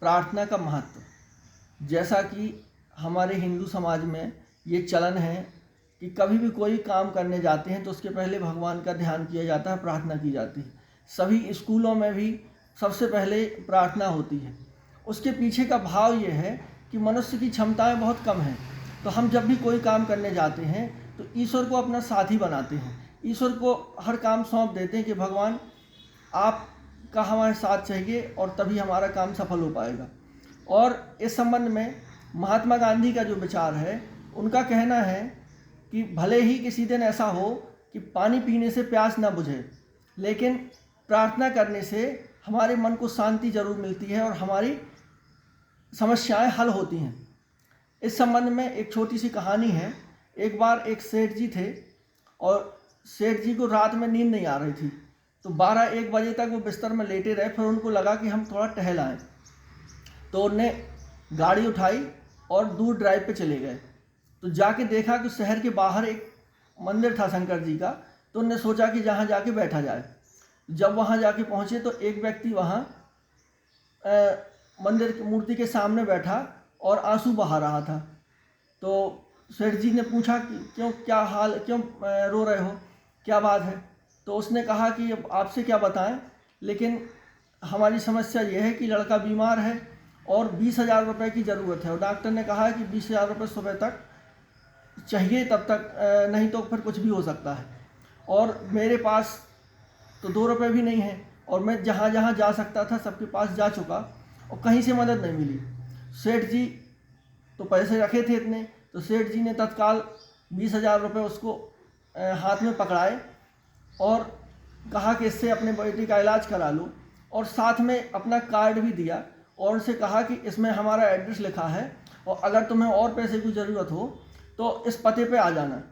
प्रार्थना का महत्व। जैसा कि हमारे हिंदू समाज में ये चलन है कि कभी भी कोई काम करने जाते हैं तो उसके पहले भगवान का ध्यान किया जाता है, प्रार्थना की जाती है। सभी स्कूलों में भी सबसे पहले प्रार्थना होती है। उसके पीछे का भाव ये है कि मनुष्य की क्षमताएं बहुत कम हैं, तो हम जब भी कोई काम करने जाते हैं तो ईश्वर को अपना साथी बनाते हैं, ईश्वर को हर काम सौंप देते हैं कि भगवान आपका हमारे साथ चाहिए और तभी हमारा काम सफल हो पाएगा। और इस संबंध में महात्मा गांधी का जो विचार है, उनका कहना है कि भले ही किसी दिन ऐसा हो कि पानी पीने से प्यास ना बुझे, लेकिन प्रार्थना करने से हमारे मन को शांति जरूर मिलती है और हमारी समस्याएं हल होती हैं। इस संबंध में एक छोटी सी कहानी है। एक बार एक सेठ जी थे और सेठ जी को रात में नींद नहीं आ रही थी, तो 12-1 बजे तक वो बिस्तर में लेटे रहे। फिर उनको लगा कि हम थोड़ा टहल आएँ, तो उन्होंने गाड़ी उठाई और दूर ड्राइव पे चले गए। तो जाके देखा कि शहर के बाहर एक मंदिर था शंकर जी का, तो उन्होंने सोचा कि जहाँ जाके बैठा जाए। जब वहाँ जाके पहुँचे तो एक व्यक्ति वहाँ मंदिर की मूर्ति के सामने बैठा और आंसू बहा रहा था। तो सेठ जी ने पूछा कि क्यों, क्या हाल, क्यों रो रहे हो, क्या बात है? तो उसने कहा कि अब आपसे क्या बताएं, लेकिन हमारी समस्या ये है कि लड़का बीमार है और 20,000 रुपये की ज़रूरत है, और डॉक्टर ने कहा है कि 20,000 रुपये सुबह तक चाहिए, तब तक नहीं तो फिर कुछ भी हो सकता है। और मेरे पास तो 2 रुपये भी नहीं है, और मैं जहाँ जहाँ जा सकता था सबके पास जा चुका और कहीं से मदद नहीं मिली। सेठ जी तो पैसे रखे थे इतने, तो सेठ जी ने तत्काल 20,000 रुपये उसको हाथ में पकड़ाए और कहा कि इससे अपने बेटे का इलाज करा लो, और साथ में अपना कार्ड भी दिया और उनसे कहा कि इसमें हमारा एड्रेस लिखा है और अगर तुम्हें और पैसे की ज़रूरत हो तो इस पते पे आ जाना।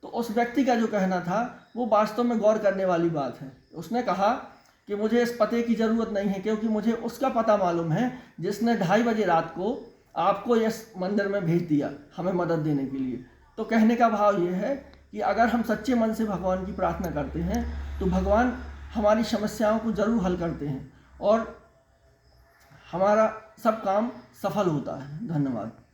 तो उस व्यक्ति का जो कहना था वो वास्तव में गौर करने वाली बात है। उसने कहा कि मुझे इस पते की ज़रूरत नहीं है, क्योंकि मुझे उसका पता मालूम है जिसने 2:30 बजे रात को आपको इस मंदिर में भेज दिया हमें मदद देने के लिए। तो कहने का भाव ये है कि अगर हम सच्चे मन से भगवान की प्रार्थना करते हैं तो भगवान हमारी समस्याओं को ज़रूर हल करते हैं और हमारा सब काम सफल होता है। धन्यवाद।